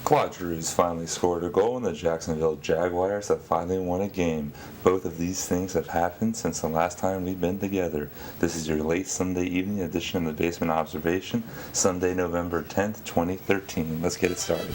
Claude Drews finally scored a goal, and the Jacksonville Jaguars have finally won a game. Both of these things have happened since the last time we've been together. This is your late Sunday evening edition of the Basement Observation, Sunday, November 10th, 2013. Let's get it started.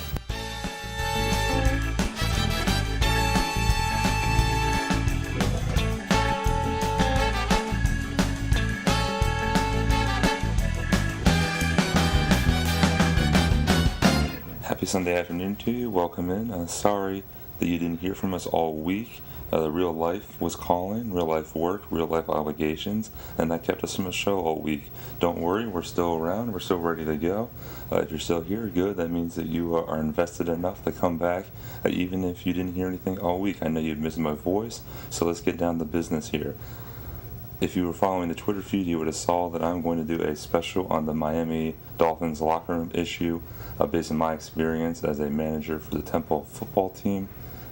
Happy Sunday afternoon to you. Welcome in. Sorry that you didn't hear from us all week. The real life was calling, real life work, real life obligations, and that kept us from the show all week. Don't worry, we're still around. We're still ready to go. If you're still here, good. That means that you are invested enough to come back, even if you didn't hear anything all week. I know you've missed my voice, so let's get down to business here. If you were following the Twitter feed, you would have saw that I'm going to do a special on the Miami Dolphins locker room issue based on my experience as a manager for the Temple football team.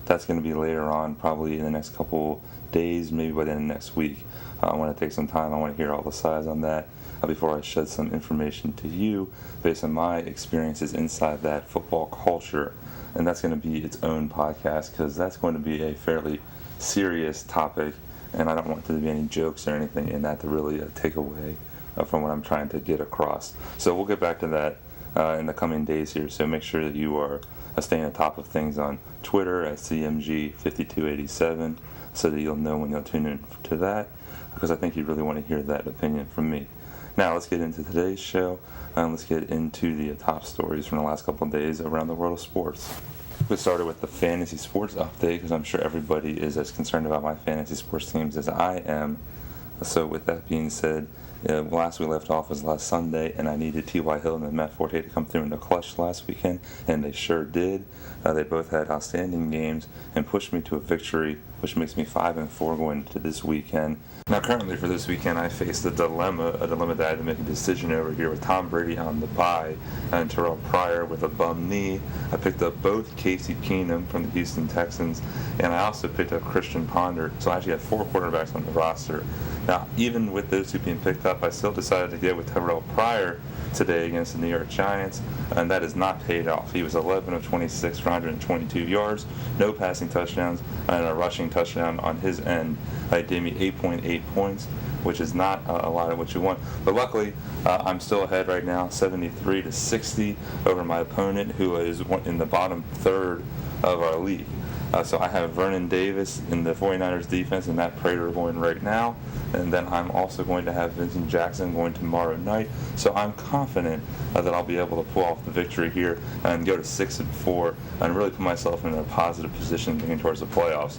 That's going to be later on, probably in the next couple days, maybe by the end of next week. I want to take some time. I want to hear all the sides on that before I shed some information to you based on my experiences inside that football culture. And that's going to be its own podcast because that's going to be a fairly serious topic. And I don't want there to be any jokes or anything in that to really take away from what I'm trying to get across. So we'll get back to that in the coming days here. So make sure that you are staying on top of things on Twitter at CMG5287 so that you'll know when you'll tune in to that, because I think you really want to hear that opinion from me. Now let's get into today's show, and let's get into the top stories from the last couple of days around the world of sports. We started with the fantasy sports update because I'm sure everybody is as concerned about my fantasy sports teams as I am. So with that being said, last we left off was last Sunday, and I needed T.Y. Hilton and Matt Forte to come through in the clutch last weekend, and they sure did. They both had outstanding games and pushed me to a victory, which makes me 5-4 going into this weekend. Now, currently for this weekend, I faced a dilemma that I had to make a decision over here with Tom Brady on the bye and Terrell Pryor with a bum knee. I picked up both Casey Keenum from the Houston Texans, and I also picked up Christian Ponder. So I actually had 4 quarterbacks on the roster. Now, even with those two being picked up, I still decided to go with Terrell Pryor today against the New York Giants, and that has not paid off. He was 11 of 26 for 122 yards, no passing touchdowns, and a rushing touchdown on his end. It gave me 8.8 points, which is not a lot of what you want. But luckily, I'm still ahead right now, 73-60 over my opponent, who is in the bottom third of our league. So I have Vernon Davis in the 49ers defense and Matt Prater going right now. And then I'm also going to have Vincent Jackson going tomorrow night. So I'm confident that I'll be able to pull off the victory here and go to 6-4 and really put myself in a positive position looking towards the playoffs.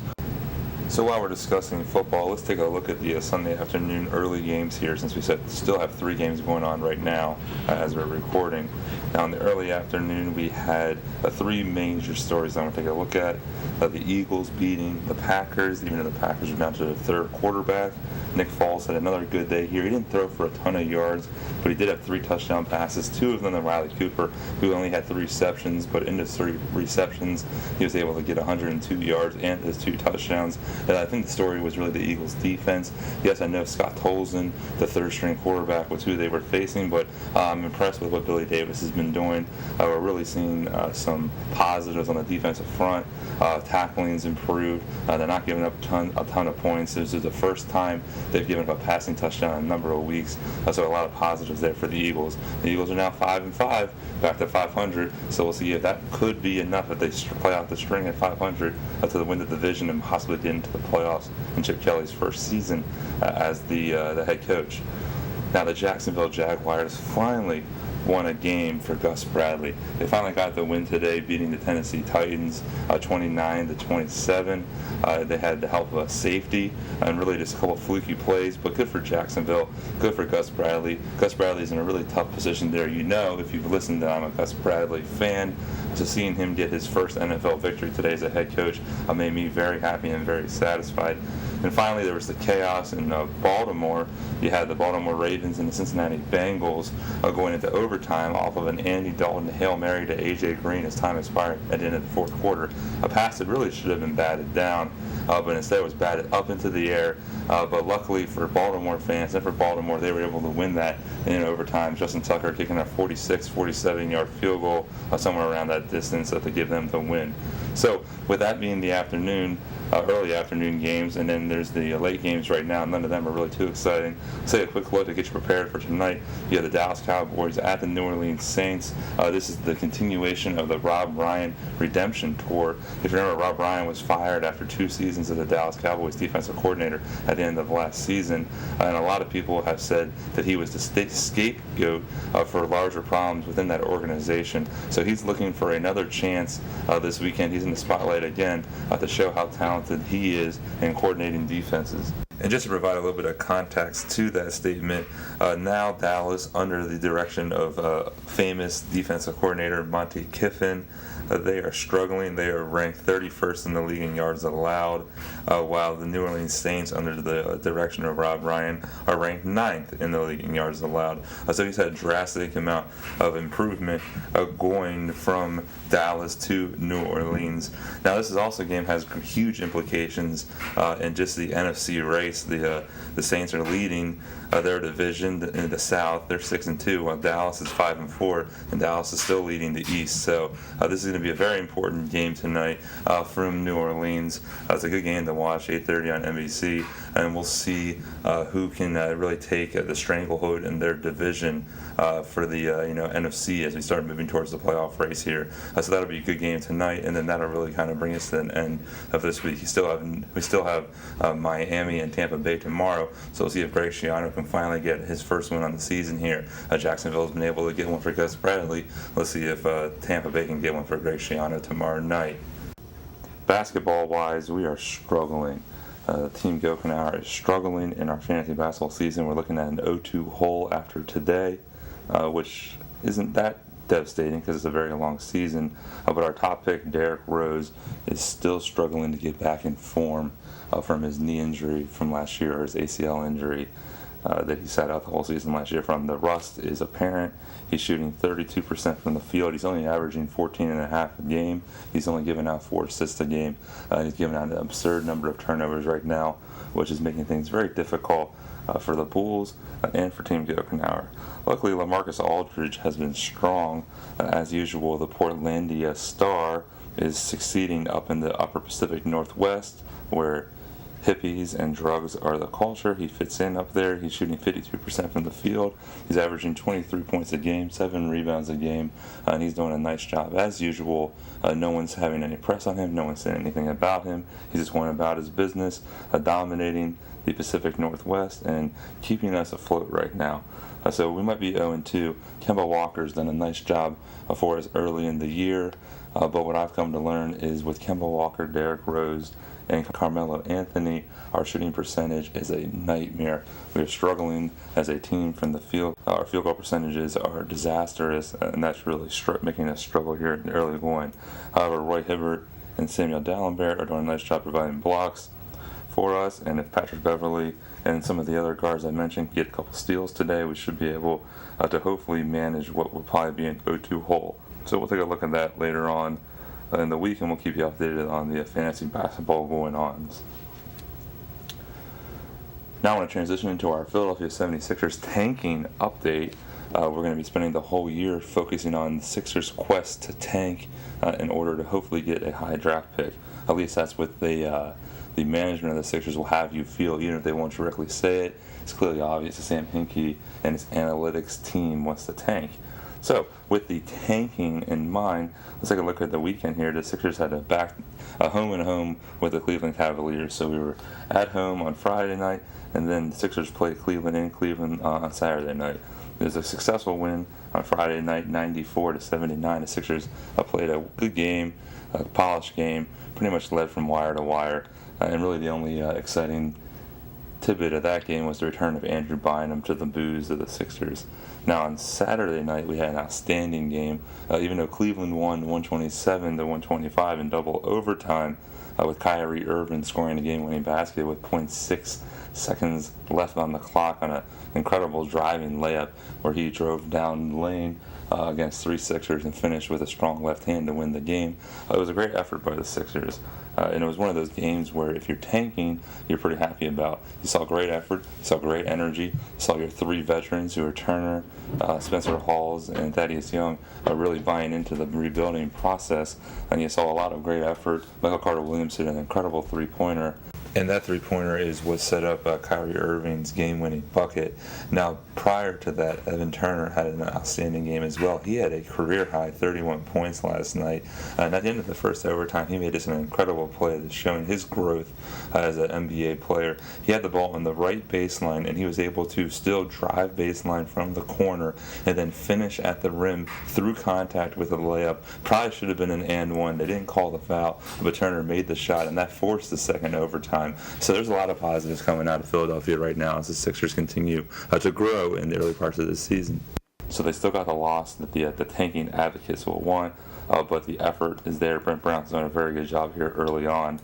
So while we're discussing football, let's take a look at the Sunday afternoon early games here, since we still have 3 games going on right now as we're recording. Now in the early afternoon, we had 3 major stories I want to take a look at. The Eagles beating the Packers, even though the Packers are down to their third quarterback. Nick Foles had another good day here. He didn't throw for a ton of yards, but he did have 3 touchdown passes, 2 of them to Riley Cooper, who only had 3 receptions, but in those 3 receptions, he was able to get 102 yards and his 2 touchdowns. And I think the story was really the Eagles' defense. Yes, I know Scott Tolzien, the third-string quarterback, was who they were facing, but I'm impressed with what Billy Davis has been doing. We're really seeing some positives on the defensive front. Tackling's improved. They're not giving up a ton of points. This is the first time they've given up a passing touchdown in a number of weeks. So a lot of positives there for the Eagles. The Eagles are now 5-5, back to 500. So we'll see if that could be enough if they play out the string at 500 to win the division and possibly get into the playoffs in Chip Kelly's first season as the head coach. Now the Jacksonville Jaguars finally won a game for Gus Bradley. They finally got the win today, beating the Tennessee Titans 29-27. They had the help of a safety and really just a couple of fluky plays, but good for Jacksonville, good for Gus Bradley. Gus Bradley's in a really tough position there. You know, if you've listened, that I'm a Gus Bradley fan. So seeing him get his first NFL victory today as a head coach made me very happy and very satisfied. And finally, there was the chaos in Baltimore. You had the Baltimore Ravens and the Cincinnati Bengals going into overtime. overtime off of an Andy Dalton Hail Mary to A.J. Green as time expired at the end of the fourth quarter. A pass that really should have been batted down, but instead it was batted up into the air. But luckily for Baltimore fans and for Baltimore, they were able to win that in overtime. Justin Tucker kicking a 46, 47-yard field goal, somewhere around that distance to give them the win. So with that being the afternoon, early afternoon games, and then there's the late games right now. None of them are really too exciting. Let's take a quick look to get you prepared for tonight. You have the Dallas Cowboys at the New Orleans Saints. This is the continuation of the Rob Ryan redemption tour. If you remember, Rob Ryan was fired after 2 seasons as the Dallas Cowboys defensive coordinator at the end of last season, and a lot of people have said that he was the scapegoat for larger problems within that organization. So he's looking for another chance this weekend. He's in the spotlight again to show how talented he is in coordinating defenses. And just to provide a little bit of context to that statement, now Dallas, under the direction of famous defensive coordinator Monte Kiffin, they are struggling. They are ranked 31st in the league in yards allowed, while the New Orleans Saints, under the direction of Rob Ryan, are ranked 9th in the league in yards allowed. So he's had a drastic amount of improvement going from Dallas to New Orleans. Now this is also a game has huge implications in just the NFC race. The Saints are leading their division in the South. They're 6-2, while Dallas is 5-4, and Dallas is still leading the East. So this is going to be a very important game tonight from New Orleans. It's a good game to watch, 8:30 on NBC, and we'll see who can really take the stranglehold in their division for the NFC as we start moving towards the playoff race here. So that'll be a good game tonight, and then that'll really kind of bring us to the end of this week. We still have Miami and Tampa Bay tomorrow, so we'll see if Greg Schiano can finally get his first win on the season here. Jacksonville's been able to get one for Gus Bradley. Let's see if Tampa Bay can get one for Greg Schiano tomorrow night. Basketball-wise, we are struggling. Team Gokenauer is struggling in our fantasy basketball season. We're looking at an 0-2 hole after today, which isn't that devastating because it's a very long season. But our top pick, Derrick Rose, is still struggling to get back in form from his knee injury from last year, or his ACL injury that he sat out the whole season last year from. The rust is apparent. He's shooting 32% from the field. He's only averaging 14.5 a game. He's only giving out 4 assists a game. He's giving out an absurd number of turnovers right now, which is making things very difficult for the Bulls and for Team Gokenauer. Luckily, LaMarcus Aldridge has been strong. As usual, the Portlandia star is succeeding up in the upper Pacific Northwest, where hippies and drugs are the culture. He fits in up there. He's shooting 52% from the field. He's averaging 23 points a game, 7 rebounds a game, and he's doing a nice job. As usual, no one's having any press on him. No one's saying anything about him. He's just going about his business, dominating the Pacific Northwest and keeping us afloat right now. So we might be 0-2. Kemba Walker's done a nice job for us early in the year, but what I've come to learn is with Kemba Walker, Derrick Rose, and Carmelo Anthony, our shooting percentage is a nightmare. We are struggling as a team from the field. Our field goal percentages are disastrous, and that's really making us struggle here in the early going. However, Roy Hibbert and Samuel Dalembert are doing a nice job providing blocks for us, and if Patrick Beverly and some of the other guards I mentioned get a couple steals today, we should be able to hopefully manage what will probably be an 0-2 hole. So we'll take a look at that later on in the week, and we'll keep you updated on the fantasy basketball going-ons. Now I want to transition into our Philadelphia 76ers tanking update. We're going to be spending the whole year focusing on the Sixers' quest to tank in order to hopefully get a high draft pick. At least that's what the management of the Sixers will have you feel, even if they won't directly say it. It's clearly obvious that Sam Hinkie and his analytics team wants to tank. So, with the tanking in mind, let's take a look at the weekend here. The Sixers had a home and home with the Cleveland Cavaliers. So we were at home on Friday night, and then the Sixers played Cleveland in Cleveland on Saturday night. It was a successful win on Friday night, 94-79. The Sixers played a good game, a polished game, pretty much led from wire to wire, and really the only exciting tidbit of that game was the return of Andrew Bynum to the booze of the Sixers. Now on Saturday night we had an outstanding game, even though Cleveland won 127 to 125 in double overtime, with Kyrie Irving scoring a game-winning basket with .6 seconds left on the clock on an incredible driving layup where he drove down the lane against three Sixers and finished with a strong left hand to win the game. It was a great effort by the Sixers. And it was one of those games where if you're tanking, you're pretty happy about. You saw great effort, you saw great energy, you saw your three veterans who are Turner, Spencer Hawes, and Thaddeus Young really buying into the rebuilding process. And you saw a lot of great effort. Michael Carter-Williams hit an incredible three-pointer. And that three-pointer is what set up Kyrie Irving's game-winning bucket. Now, prior to that, Evan Turner had an outstanding game as well. He had a career-high 31 points last night. And at the end of the first overtime, he made just an incredible play that's showing his growth as an NBA player. He had the ball on the right baseline, and he was able to still drive baseline from the corner and then finish at the rim through contact with a layup. Probably should have been an and one. They didn't call the foul, but Turner made the shot, and that forced the second overtime. So there's a lot of positives coming out of Philadelphia right now as the Sixers continue to grow in the early parts of this season. So they still got the loss that the tanking advocates will want, but the effort is there. Brent Brown's done a very good job here early on,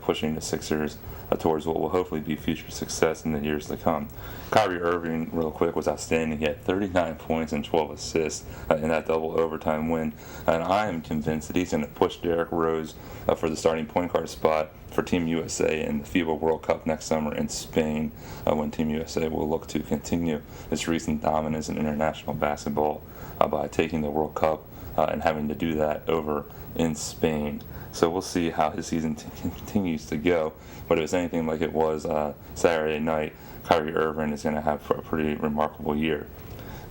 pushing the Sixers towards what will hopefully be future success in the years to come. Kyrie Irving, real quick, was outstanding. He had 39 points and 12 assists in that double overtime win, and I am convinced that he's going to push Derrick Rose for the starting point guard spot for Team USA in the FIBA World Cup next summer in Spain, when Team USA will look to continue its recent dominance in international basketball by taking the World Cup and having to do that over in Spain. So we'll see how his season continues to go. But if it's anything like it was Saturday night, Kyrie Irving is going to have a pretty remarkable year.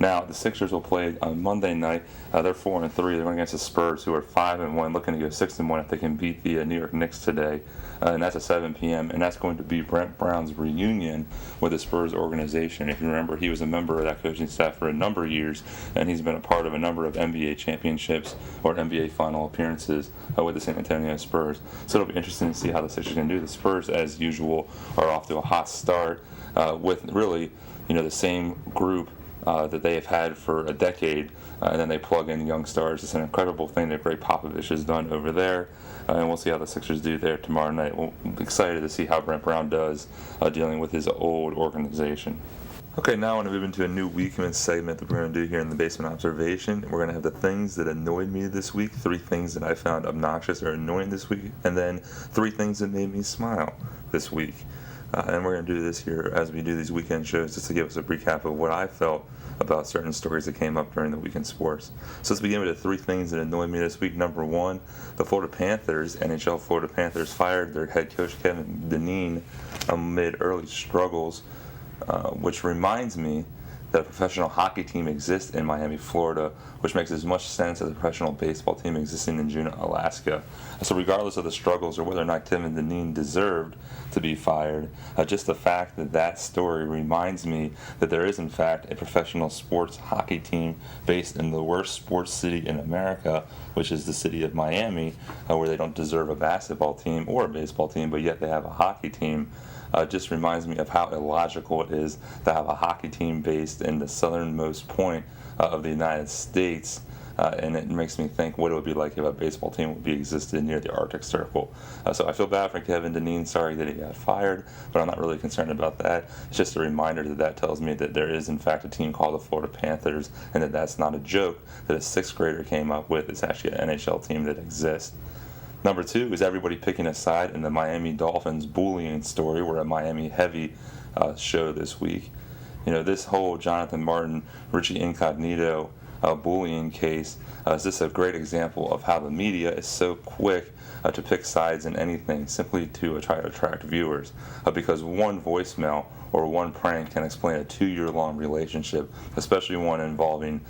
Now, the Sixers will play on Monday night. They're 4-3. They're going against the Spurs, who are 5-1, looking to go 6-1 if they can beat the New York Knicks today. And that's at 7 p.m. And that's going to be Brent Brown's reunion with the Spurs organization. If you remember, he was a member of that coaching staff for a number of years, and he's been a part of a number of NBA championships or NBA final appearances with the San Antonio Spurs. So it'll be interesting to see how the Sixers can do. The Spurs, as usual, are off to a hot start with really, the same group that they have had for a decade, and then they plug in young stars. It's an incredible thing that Greg Popovich has done over there, and we'll see how the Sixers do there tomorrow night. We're excited to see how Brent Brown does dealing with his old organization. Okay, now I want to move into a new Weekman segment that we're going to do here in the Basement Observation. We're going to have the things that annoyed me this week, 3 things that I found obnoxious or annoying this week, and then 3 things that made me smile this week. And we're going to do this here as we do these weekend shows just to give us a recap of what I felt about certain stories that came up during the weekend sports. So let's begin with the 3 things that annoyed me this week. Number 1, the Florida Panthers, NHL Florida Panthers, fired their head coach Kevin Dineen amid early struggles, which reminds me that a professional hockey team exists in Miami, Florida, which makes as much sense as a professional baseball team existing in Juneau, Alaska. So regardless of the struggles or whether or not Kevin Dineen deserved to be fired, just the fact that that story reminds me that there is in fact a professional sports hockey team based in the worst sports city in America, which is the city of Miami, where they don't deserve a basketball team or a baseball team, but yet they have a hockey team. Just reminds me of how illogical it is to have a hockey team based in the southernmost point of the United States, and it makes me think what it would be like if a baseball team would be existed near the Arctic Circle. So I feel bad for Kevin Dineen. Sorry that he got fired, but I'm not really concerned about that. It's just a reminder that tells me that there is in fact a team called the Florida Panthers, and that that's not a joke that a 6th grader came up with. It's actually an NHL team that exists. Number 2 is everybody picking a side in the Miami Dolphins bullying story. We're a Miami heavy show this week. This whole Jonathan Martin, Richie Incognito bullying case is just a great example of how the media is so quick to pick sides in anything simply to try to attract viewers, because one voicemail or one prank can explain a 2-year-long relationship, especially one involving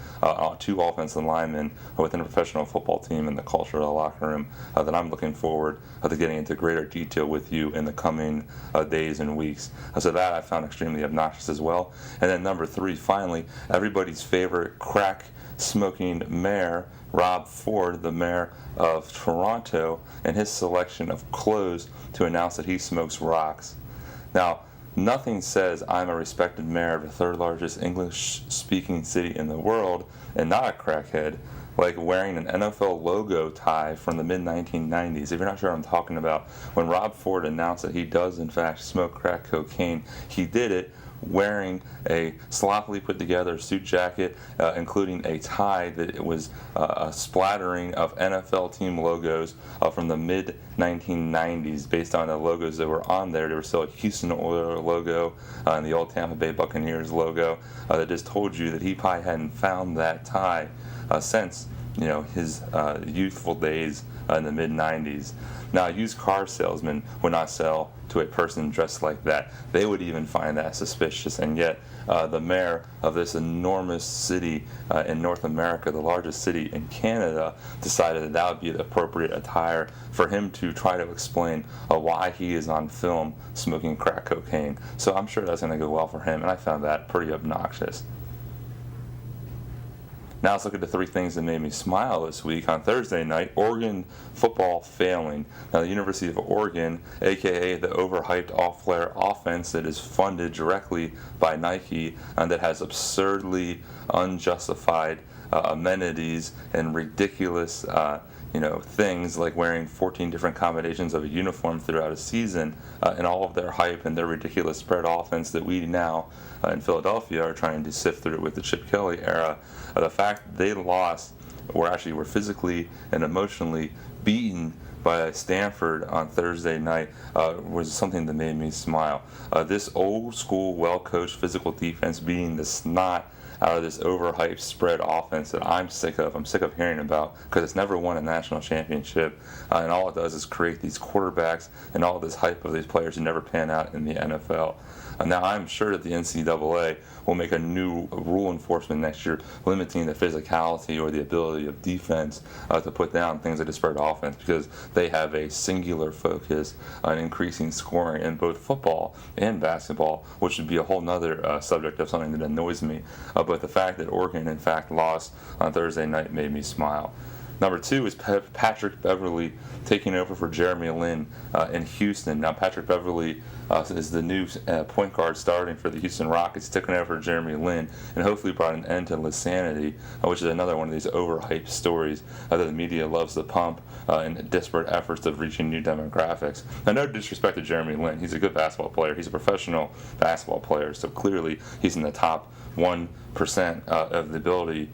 2 offensive linemen within a professional football team and the culture of the locker room, that I'm looking forward to getting into greater detail with you in the coming days and weeks. So that I found extremely obnoxious as well. And then number 3, finally, everybody's favorite crack-smoking mayor, Rob Ford, the mayor of Toronto, and his selection of clothes to announce that he smokes rocks. Now, nothing says I'm a respected mayor of the third largest English-speaking city in the world and not a crackhead like wearing an NFL logo tie from the mid-1990s. If you're not sure what I'm talking about, when Rob Ford announced that he does in fact smoke crack cocaine, he did it wearing a sloppily put together suit jacket, including a tie that was a splattering of NFL team logos from the mid-1990s based on the logos that were on there. There was still a Houston Oilers logo and the old Tampa Bay Buccaneers logo that just told you that he probably hadn't found that tie since his youthful days in the mid-90s. Now, a used car salesman would not sell to a person dressed like that. They would even find that suspicious, and yet the mayor of this enormous city in North America, the largest city in Canada, decided that would be the appropriate attire for him to try to explain why he is on film smoking crack cocaine. So I'm sure that's going to go well for him, and I found that pretty obnoxious. Now let's look at the three things that made me smile this week. On Thursday night, Oregon football failing. Now the University of Oregon, aka the overhyped off-flare offense that is funded directly by Nike and that has absurdly unjustified amenities and ridiculous things like wearing 14 different combinations of a uniform throughout a season, and all of their hype and their ridiculous spread offense that we now in Philadelphia are trying to sift through with the Chip Kelly era. The fact that they lost, were physically and emotionally beaten by Stanford on Thursday night was something that made me smile. This old school, well-coached physical defense beating the snot out of this overhyped spread offense that I'm sick of. I'm sick of hearing about because it's never won a national championship, and all it does is create these quarterbacks and all this hype of these players who never pan out in the NFL. Now, I'm sure that the NCAA will make a new rule enforcement next year limiting the physicality or the ability of defense to put down things like the spread offense, because they have a singular focus on increasing scoring in both football and basketball, which would be a whole nother subject of something that annoys me. But the fact that Oregon, in fact, lost on Thursday night made me smile. Number two is Patrick Beverley taking over for Jeremy Lin in Houston. Now, Patrick Beverley is the new point guard starting for the Houston Rockets, taking over for Jeremy Lin, and hopefully brought an end to Linsanity, which is another one of these overhyped stories that the media loves to pump in desperate efforts of reaching new demographics. Now, no disrespect to Jeremy Lin. He's a good basketball player. He's a professional basketball player, so clearly he's in the top 1% of the ability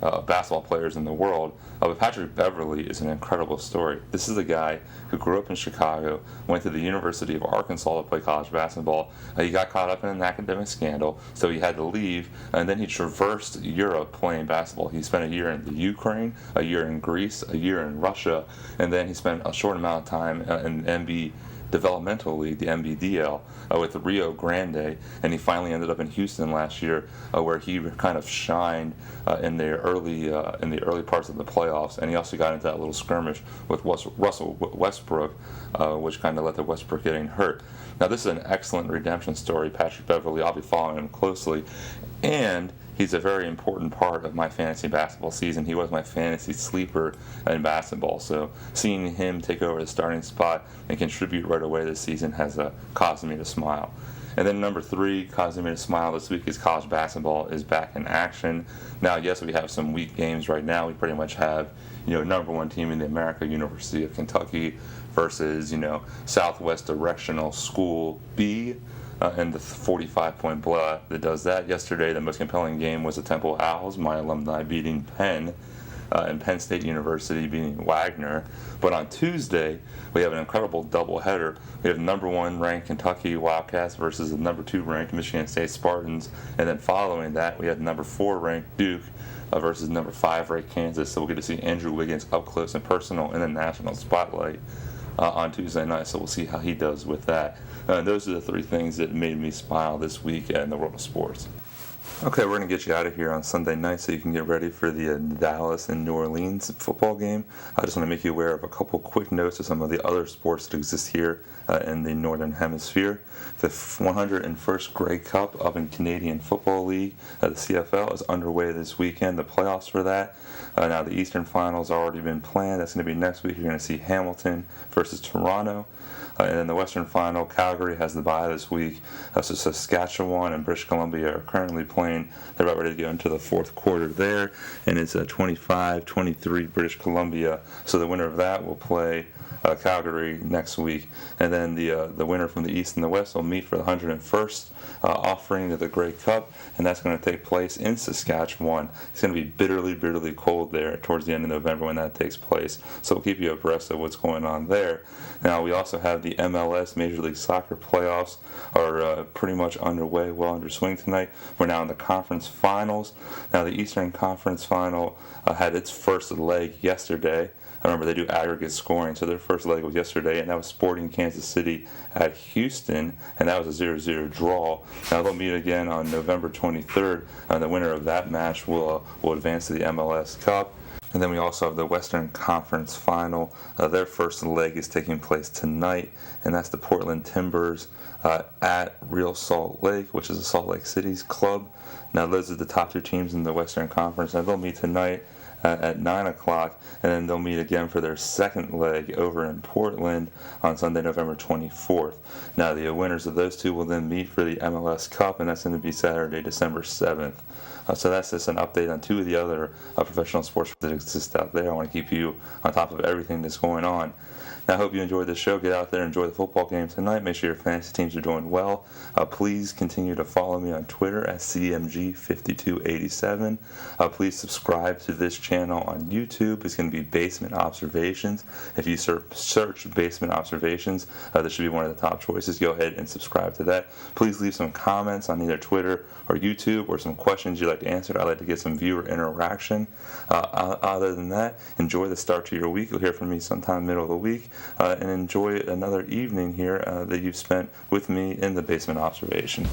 basketball players in the world. But Patrick Beverley is an incredible story. This is a guy who grew up in Chicago, went to the University of Arkansas to play college basketball. He got caught up in an academic scandal, so he had to leave, and then he traversed Europe playing basketball. He spent a year in the Ukraine, a year in Greece, a year in Russia, and then he spent a short amount of time in NBA Developmental League, the NBDL, with Rio Grande, and he finally ended up in Houston last year, where he kind of shined in the early parts of the playoffs, and he also got into that little skirmish with Russell Westbrook, which kind of led to Westbrook getting hurt. Now, this is an excellent redemption story. Patrick Beverley, I'll be following him closely, and he's a very important part of my fantasy basketball season. He was my fantasy sleeper in basketball, so seeing him take over the starting spot and contribute right away this season has caused me to smile. And then number three, causing me to smile this week, is college basketball is back in action. Now, yes, we have some weak games right now. We pretty much have, number one team in the America, University of Kentucky, versus, Southwest Directional School B, and the 45-point blowout that does that. Yesterday, the most compelling game was the Temple Owls, my alumni, beating Penn, and Penn State University beating Wagner. But on Tuesday, we have an incredible doubleheader. We have number one ranked Kentucky Wildcats versus the number two ranked Michigan State Spartans, and then following that, we have number four ranked Duke versus number five ranked Kansas. So we'll get to see Andrew Wiggins up close and personal in the national spotlight on Tuesday night. So we'll see how he does with that. Those are the three things that made me smile this week in the world of sports. Okay, we're going to get you out of here on Sunday night so you can get ready for the Dallas and New Orleans football game. I just want to make you aware of a couple quick notes of some of the other sports that exist here in the Northern Hemisphere. The 101st Grey Cup up in Canadian Football League, the CFL, is underway this weekend. The playoffs for that. Now, the Eastern Finals already been planned. That's going to be next week. You're going to see Hamilton versus Toronto. And in the Western Final, Calgary has the bye this week. So Saskatchewan and British Columbia are currently playing. They're about ready to go into the fourth quarter there, and it's 25-23 British Columbia. So the winner of that will play Calgary next week, and then the winner from the East and the West will meet for the 101st offering of the Grey Cup, and that's going to take place in Saskatchewan. It's going to be bitterly cold there towards the end of November when that takes place, so we'll keep you abreast of what's going on there. Now, we also have the MLS Major League Soccer playoffs are pretty much underway, well under swing tonight. We're now in the conference finals. Now, the Eastern Conference Final had its first leg yesterday. I remember they do aggregate scoring, so their first leg was yesterday, and that was Sporting Kansas City at Houston, and that was a 0-0 draw. Now they'll meet again on November 23rd, and the winner of that match will advance to the MLS Cup. And then we also have the Western Conference Final. Their first leg is taking place tonight, and that's the Portland Timbers at Real Salt Lake, which is a Salt Lake City's club. Now those are the top two teams in the Western Conference, and they'll meet tonight at 9 o'clock, and then they'll meet again for their second leg over in Portland on Sunday, November 24th. Now, the winners of those two will then meet for the MLS Cup, and that's going to be Saturday, December 7th. So that's just an update on two of the other professional sports that exist out there. I want to keep you on top of everything that's going on. Now, I hope you enjoyed the show. Get out there and enjoy the football game tonight. Make sure your fantasy teams are doing well. Please continue to follow me on Twitter at CMG5287. Please subscribe to this channel on YouTube. It's going to be Basement Observations. If you search Basement Observations, that should be one of the top choices. Go ahead and subscribe to that. Please leave some comments on either Twitter or YouTube, or some questions you'd like to answer. I'd like to get some viewer interaction. Other than that, enjoy the start to your week. You'll hear from me sometime middle of the week. And enjoy another evening here that you've spent with me in the Basement Observation.